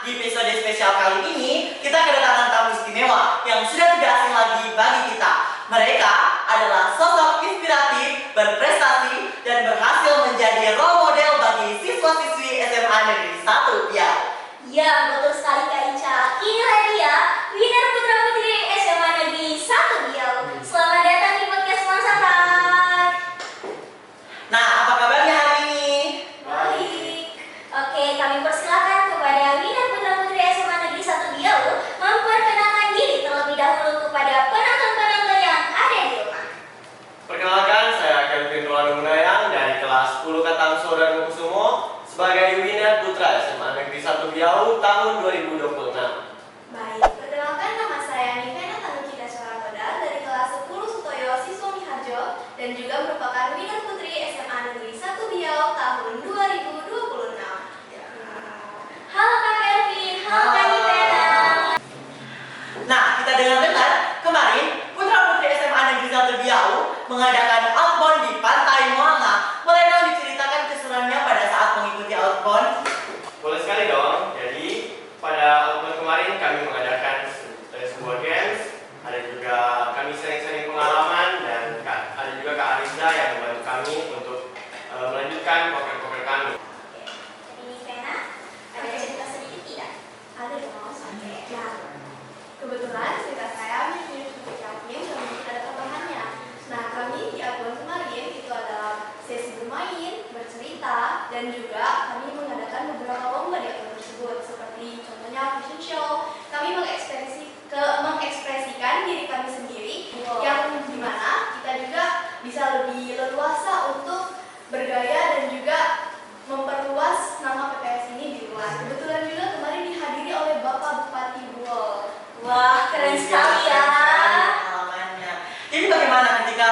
di episode spesial kali ini kita kedatangan tamu istimewa yang sudah tidak asing lagi bagi kita. Mereka adalah sosok inspiratif, berprestasi, dan berhasil menjadi role model bagi siswa-siswi SMA Negeri 1 Biau. Ya, betul sekali Kak Ica. Inilah dia, winner putra putri SMA Negeri 1 Biau. Selamat datang di podcast Masakan. Nah, apa kabarnya hari ini? Baik. Oke, kami persilakan kepada winner putra putri SMA Negeri 1 Biau memperkenalkan diri terlebih dahulu kepada penonton-penonton yang ada di rumah. Perkenalkan, saya Kelvin Rolando Munayang dari kelas 10 Katamso dan Kusumo sebagai winner putra SMA Negeri 1 Biau tahun 2026. Baik, perkenalkan nama saya Nivena Tanukita Suhartoda dari kelas 10 Sutoyo Siswa Miharjo dan juga merupakan winner putri SMA Negeri 1 Biau tahun 2026. Halo Kak Kelvin, halo Kak Nivena. Nah, kita dengar-dengar kemarin putra-putri SMA Negeri 1 Biau mengadakan outbound di Pantai Moana. Boleh dong diceritakan keseruannya pada saat mengikuti outbound? Boleh sekali dong. Jadi pada outbound kemarin kami mengadakan sebuah games, ada juga kami sering-sering pengalaman dan ada juga Kak Arisda yang membantu kami untuk melanjutkan proker-proker kami. Jadi Nivena, ada cerita sedikit tidak? Ada dong, sampai. Nah, kebetulan cerita saya mirip yang namun ada tambahannya. Nah, kami di Outbound kemarin itu adalah sesi bermain, bercerita, dan juga kami mengadakan beberapa lomba di Outbound tersebut, seperti contohnya fashion show. Kami mengekspresikan diri kami sendiri, yang dimana kita juga bisa lebih leluasa untuk bergaya dan juga memperluas nama PPS ini di luar. Kebetulan juga kemarin dihadiri oleh Bapak Bupati Buol. Wah, keren sekali ya. Pengalamannya. Jadi bagaimana ketika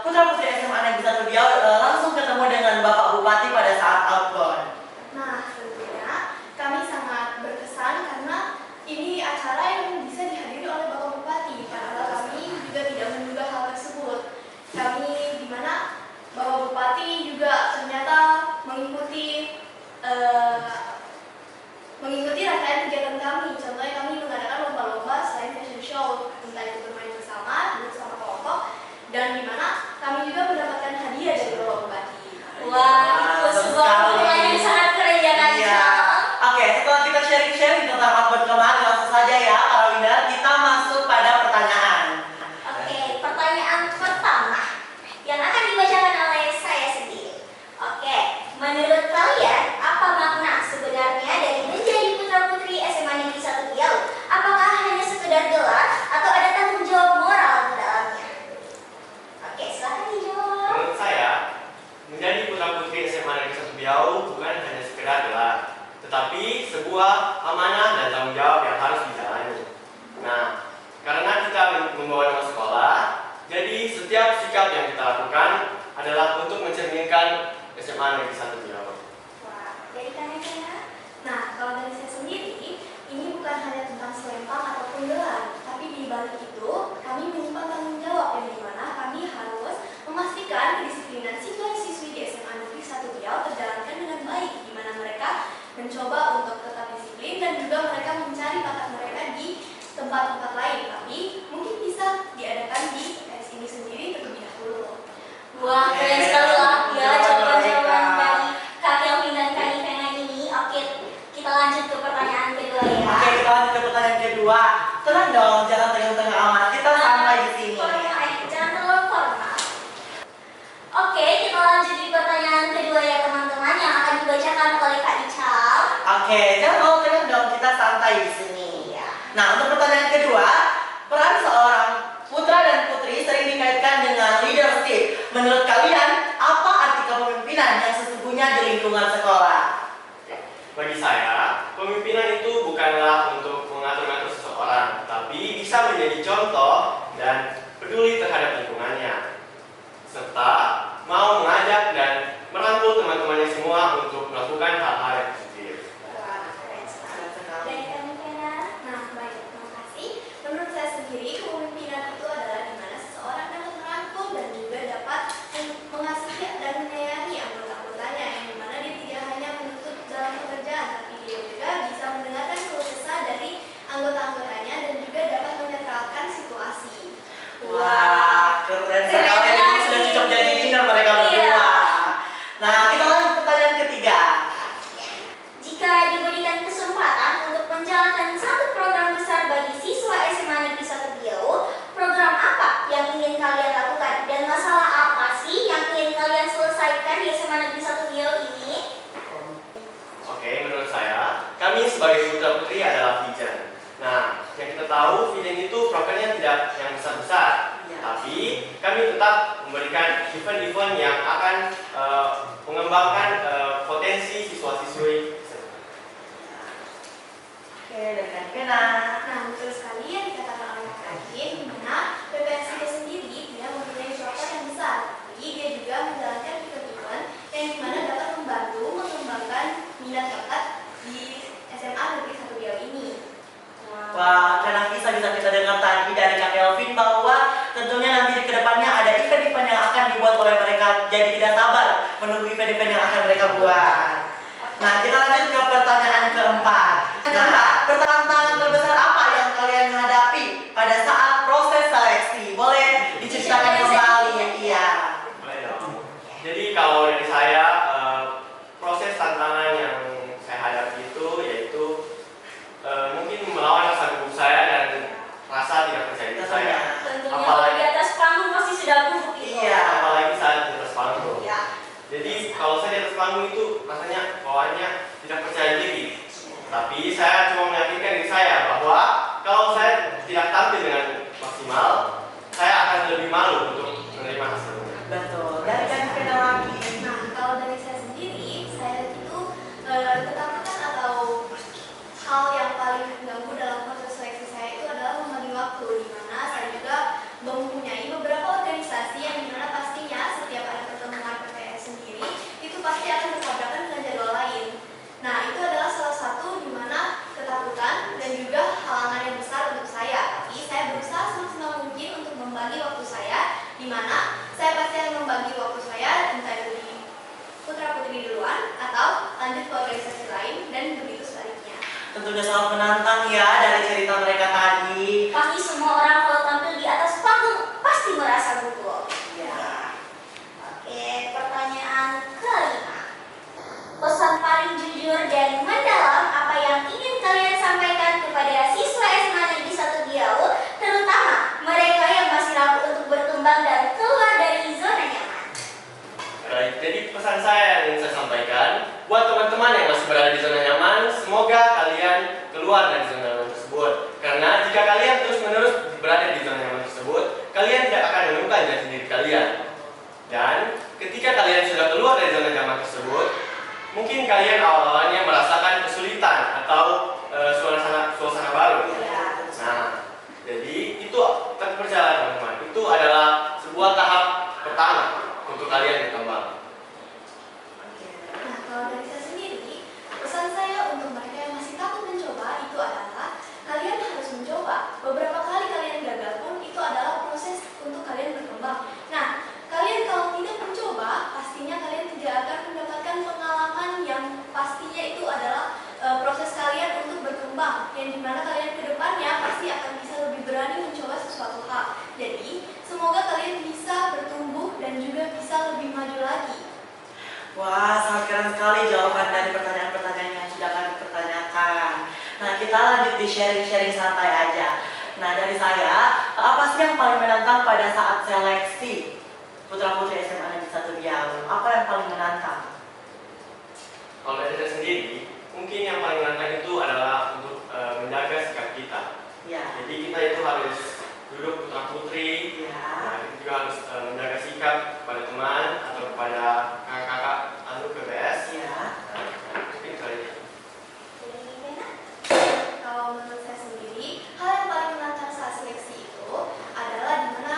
putra-putri SMA Negeri 1 Biau langsung ketemu dengan Bapak Bupati pada saat outbound? Nah, tentunya kami sangat berkesan karena ini acara yang bisa dihadiri oleh Bapak Bupati. Padahal kami juga tidak menduga hal tersebut. Kami di mana Bapak Bupati juga ternyata mengikuti rangkaian kegiatan kami. Contohnya kami mengadakan lomba-lomba selain fashion show, entah itu bermain bersama kelompok, dan di mana kami juga mendapatkan hadiah dari Bapak Bupati. Wah, itu sebuah hubungan yang sangat keren ya Kak Iya. Ica. Oke, setelah kita sharing-sharing tentang outbound kemarin, langsung saja ya para winner, kita masuk pada pertanyaan. Oke, pertanyaan pertama yang akan dibacakan oleh saya sendiri. Oke, menurut kalian apa makna sebenarnya dari menjadi putra-putri SMA Negeri 1 Biau? Apakah hanya sekedar gelar atau ada tanggung jawab moral di dalamnya? Oke, silahkan dijawab. Menurut saya, menjadi putra-putri SMA Negeri 1 Biau bukan hanya sekedar gelar, tetapi sebuah amanah dan tanggung jawab yang harus dijalani. Nah, karena kita membawa nama sekolah, jadi setiap sikap yang kita lakukan adalah untuk mencerminkan SMA Negeri 1 Biau. Wah, jadi kan ya. Nah, kalau dari saya sendiri, ini bukan hanya tentang selempang ataupun gelar, tapi di balik itu kami menyimpan tanggung jawab yang dimana kami harus memastikan kedisiplinan siswa-siswi di SMA Negeri 1 Biau terjalankan dengan baik, di mana mereka mencoba untuk tetap disiplin dan juga mereka mencari bakat mereka di tempat-tempat lain, tapi mungkin bisa diadakan di PPS ini sendiri terlebih dahulu. Wah, keren sekali lah ya jawaban-jawaban dari Kak Kelvin dan Kak Nivena ini. Oke, kita lanjut ke pertanyaan kedua ya. Oke, kita lanjut ke pertanyaan kedua. Tenang dong, jangan tegang-tegang amat. Kita sampai di sini. Jangan terlalu formal. Oke, kita lanjut di pertanyaan kedua ya teman-teman yang akan dibacakan oleh Kak Ical. Oke, jangan terlalu tegang dong. Kita santai di sini. Nah, untuk pertanyaan kedua, peran seorang putra dan putri sering dikaitkan dengan leadership. Menurut kalian, apa arti kepemimpinan yang sesungguhnya di lingkungan sekolah? Bagi saya, pemimpinan itu bukanlah untuk mengatur-ngatur seseorang, tapi bisa menjadi contoh dan peduli terhadap lingkungannya, serta mau mengajak dan merangkul teman-temannya semua untuk melakukan hal-hal yang positif. Wah, keren sekali. Dan Kak Nivena, nah baik, terima kasih. Menurut saya sendiri, kepemimpinan itu adalah di mana seseorang dapat merangkul dan juga dapat mengasihi dan menyayangi anggota-anggotanya, yang dimana dia tidak hanya menuntut dalam pekerjaan, tapi dia juga bisa mendengarkan kami sebagai putra putri adalah Vision. Nah, yang kita tahu Vision itu programnya tidak yang besar-besar, tapi kami tetap memberikan event-event yang akan mengembangkan potensi siswa-siswi. Oke, dengan Vena. Nah, betul sekali yang dikatakan oleh Kak Akin, di mana PPSD sendiri dia mempunyai program yang besar, tapi dia juga menjalankan event-event yang dimana dapat membantu mengembangkan minat bakat di SMA Negeri 1 Riau ini. Wah, karena bisa kita dengar tadi dari Kak Elvin bahwa tentunya nanti di kedepannya ada event-event yang akan dibuat oleh mereka. Jadi tidak sabar menunggu event-event yang akan mereka buat. Nah, kita lanjut ke pertanyaan keempat. Nah, tantangan terbesar apa yang kalian hadapi pada saat proses seleksi? Boleh diceritakan kembali? Iya. Jadi kalau dari saya, proses tantangan yang saya hadapi itu yaitu mungkin melawan rasa gugup saya dan rasa tidak percaya diri saya. Tentunya kalau Apalagi- di atas panggung pasti sudah gugup itu. Iya. Apalagi saat di atas panggung. Iya. Jadi kalau saya di atas panggung itu rasanya bawaannya tidak percaya diri. Tapi saya cuma meyakinkan diri saya bahwa kalau saya tidak tampil dengan maksimal, saya akan lebih malu untuk menerima hasilnya. Betul. Dari Kak Vena lagi. Nah, kalau dari saya sendiri, saya itu ketakutan atau hal yang paling mengganggu dalam proses seleksi saya itu adalah membagi waktu, di mana saya juga mempunyai beberapa organisasi yang dimana pastinya setiap ada pertemuan PPS sendiri itu pasti akan bertabrakan dengan jadwal lain. Nah, itu adalah salah satu di mana ketakutan dan juga halangan yang besar untuk saya. Tapi saya berusaha semaksimal mungkin untuk membagi waktu saya, di mana saya pasti akan membagi waktu saya entah itu di putra putri duluan atau lanjut ke organisasi lain dan begitu sebaliknya. Tentunya sangat menantang ya dari cerita mereka tadi. Pasti semua orang kalau tampil di atas panggung pasti merasa gugup. Ya. Oke, pertanyaan kelima. Pesan paling jujur dan mendalam apa yang ingin kalian sampaikan kepada siswa SMA Negeri 1 Riau, terutama mereka yang masih ragu untuk berkembang dan keluar dari zona nyaman. Baik, jadi pesan saya yang ingin saya sampaikan buat teman-teman yang masih berada di zona nyaman, semoga kalian keluar dari zona nyaman tersebut. Karena jika kalian terus-menerus berada di zona nyaman tersebut, kalian tidak akan menemukan jati diri kalian. Dan ketika kalian sudah keluar dari zona nyaman tersebut, mungkin kalian awal-awalnya merasakan kesulitan atau suasana baru. Nah, jadi itu tetap berjalan teman-teman. Itu adalah sebuah tahap pertama untuk kalian berkembang. Nah, kalau dari saya sendiri, pesan saya untuk mereka yang masih takut mencoba itu adalah kalian harus mencoba. Beberapa kali kalian gagal pun itu adalah proses untuk kalian berkembang. Nah, kalian kalau tidak mencoba, pastinya kalian tidak akan mendapatkan pengalaman yang pastinya itu adalah proses kalian untuk berkembang. Yang dimana kalian ke depannya pasti akan bisa lebih berani mencoba sesuatu hal. Jadi, semoga kalian bisa bertumbuh dan juga bisa lebih maju lagi. Wah, sangat keren sekali jawaban dari pertanyaan-pertanyaan yang sudah kami pertanyakan. Nah, kita lanjut di sharing-sharing santai aja. Nah, dari saya, apa sih yang paling menantang pada saat seleksi putra-putri SMA Negeri 1 Riau? Apa yang paling menantang? Kalau dari saya sendiri, mungkin yang paling menantang itu adalah untuk menjaga sikap kita. Ya. Jadi kita itu harus duduk putra putri, Ya. kita juga harus menjaga sikap kepada teman atau kepada kakak-kakak anu PPS. Ya. Mungkin itu aja. Jadi gimana? Kalau menurut saya sendiri, hal yang paling menantang saat seleksi itu adalah dimana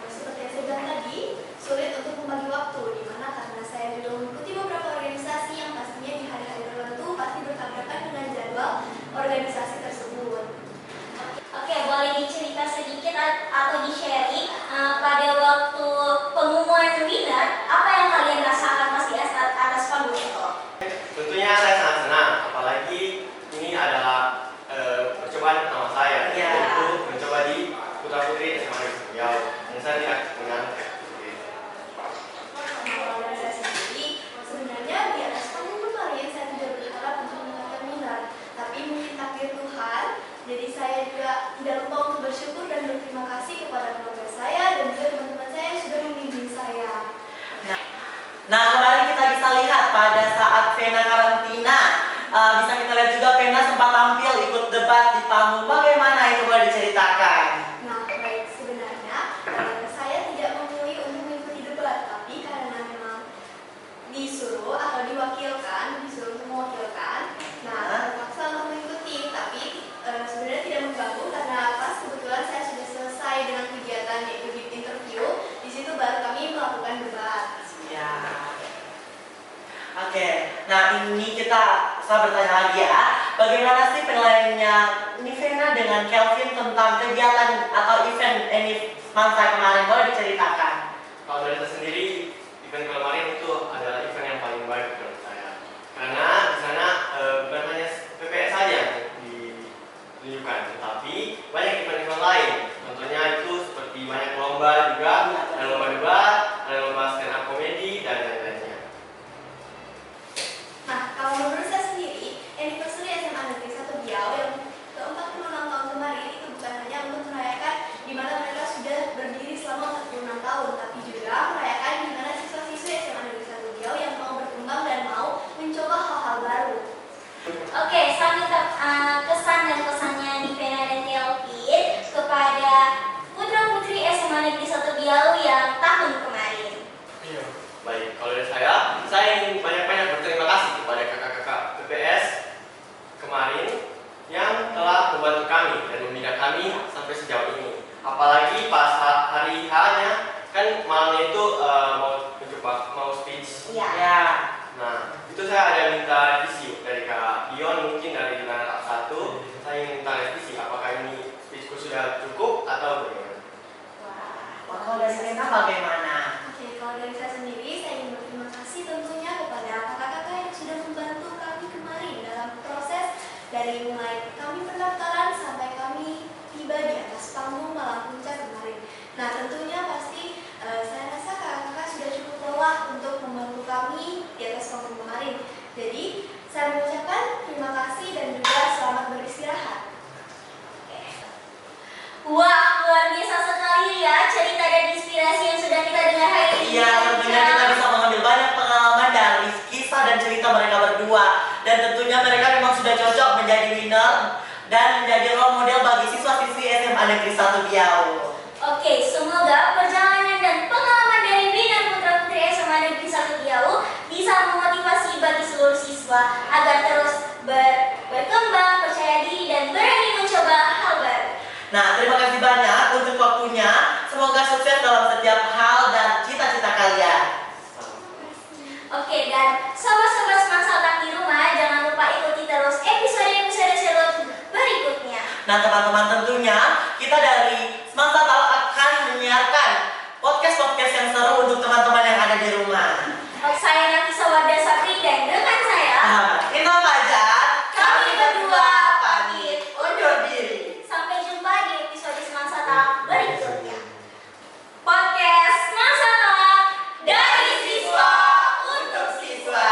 seperti yang saya bilang tadi, sulit untuk membagi waktu. Dimana karena saya juga mengikuti beberapa organisasi yang pastinya di hari-hari tertentu pasti bertabrakan dengan jadwal organisasi tersebut. Oke, boleh dicerita sedikit atau di-sharing pada waktu pengumuman winner, apa yang kalian rasakan pas di atas panggung itu? Tentunya saya sangat senang, apalagi ini adalah percobaan pertama saya, Ya. yaitu mencoba di putra putri SMA Negeri 1 Riau. Dan saya tidak menyangka. Kalau dari saya sendiri, sebenarnya di atas panggung kemarin saya tidak berharap untuk mendapatkan minat, tapi mungkin takdir Tuhan. Jadi saya juga tidak lupa untuk bersyukur dan berterima kasih kepada keluarga saya dan juga teman-teman saya yang sudah membimbing saya. Nah, kemarin kita bisa lihat pada saat Vena karantina, bisa kita lihat juga Vena sempat tampil ikut debat di panggung, bagaimana itu boleh diceritakan? Nah, baik, sebenarnya saya tidak memilih untuk mengikuti debat, tapi karena memang disuruh atau disuruh untuk mewakilkan, nah terpaksa untuk mengikuti, tapi sebenarnya tidak mengganggu karena pas kebetulan saya sudah selesai dengan kegiatan yaitu di interview, di situ baru kami melakukan debat. Ya. Oke, nah ini saya bertanya lagi ya, bagaimana sih penilaiannya Nivena dengan Kelvin tentang kegiatan atau event ini Mansa kemarin, boleh diceritakan? Kalau dari saya sendiri, event kemarin itu adalah event yang paling baik menurut saya. Karena di sana bukan hanya PPS saja yang ditunjukkan, tetapi banyak event-event lain. Contohnya itu seperti banyak lomba juga, ada lomba debat, ada lomba stand up comedy dan lain-lainnya. Nah, kalau menurut saya sendiri, anniversary SMA Negeri 1 Biau yang ke-46 tahun kemarin itu bukan hanya untuk merayakan di mana mereka sudah berdiri selama 46 tahun, tapi juga merayakan di mana siswa-siswi SMA Negeri 1 Biau yang mau berkembang dan mau mencoba hal-hal baru. Oke, selanjutnya kesan dan pesannya Nivena dan Kelvin kepada putra-putri SMA Negeri 1 Biau yang tahun kemarin. Iya. Baik, kalau dari saya ingin banyak-banyak berterima kasih kepada kakak-kakak PPS kemarin yang telah membantu kami dan membina kami sampai sejauh ini. Apalagi pas hari H-nya, kan malamnya itu mau speech. Iya. Ya. Nah, itu saya ada minta revisi dari Kak Dion, mungkin dari Lana 1. Saya ingin minta revisi, apakah ini speechku sudah cukup atau bagaimana? Wah, kalau dari Nivena bagaimana? Oke, kalau dari saya sendiri, saya ingin berterima kasih tentunya kepada kakak-kakak yang sudah membantu kami kemarin dalam proses dari mulai kami pendaftaran sampai kami tiba di atas panggung malam puncak kemarin. Nah, tentunya pasti saya rasa kakak-kakak sudah cukup lelah untuk membantu kami di atas panggung kemarin. Jadi, saya mengucapkan terima kasih dan juga selamat beristirahat. Wah, luar biasa sekali ya cerita dan inspirasi yang sudah kita dengar hari ini. Iya, tentunya kita bisa mengambil banyak pengalaman dari kisah dan cerita mereka berdua. Dan tentunya mereka memang sudah cocok menjadi winner dan menjadi role model bagi siswa-siswi SMA Negeri 1 Biau. Oke, semoga perjalanan dan pengalaman dari winner putra-putri SMA Negeri 1 Biau bisa memotivasi bagi seluruh siswa agar terus berkembang, percaya diri, dan berani mencoba hal baru. Nah, terima kasih banyak untuk waktunya. Semoga sukses dalam setiap hal dan cita-cita kalian. Oke, dan sobat-sobat Semangsa Otak di rumah, jangan lupa ikuti terus episode-episode seru berikutnya. Nah, teman-teman, tentunya kita dari Semangsa Talk akan menyiarkan podcast-podcast yang seru untuk teman-teman yang ada di rumah. Saya Nafisa Wardah Sapri dan dengan saya Kita Fajar, kami berdua pamit undur diri. Sampai jumpa di episode Semangsa Talk berikutnya. Podcast Semangsa Talk dari siswa untuk siswa.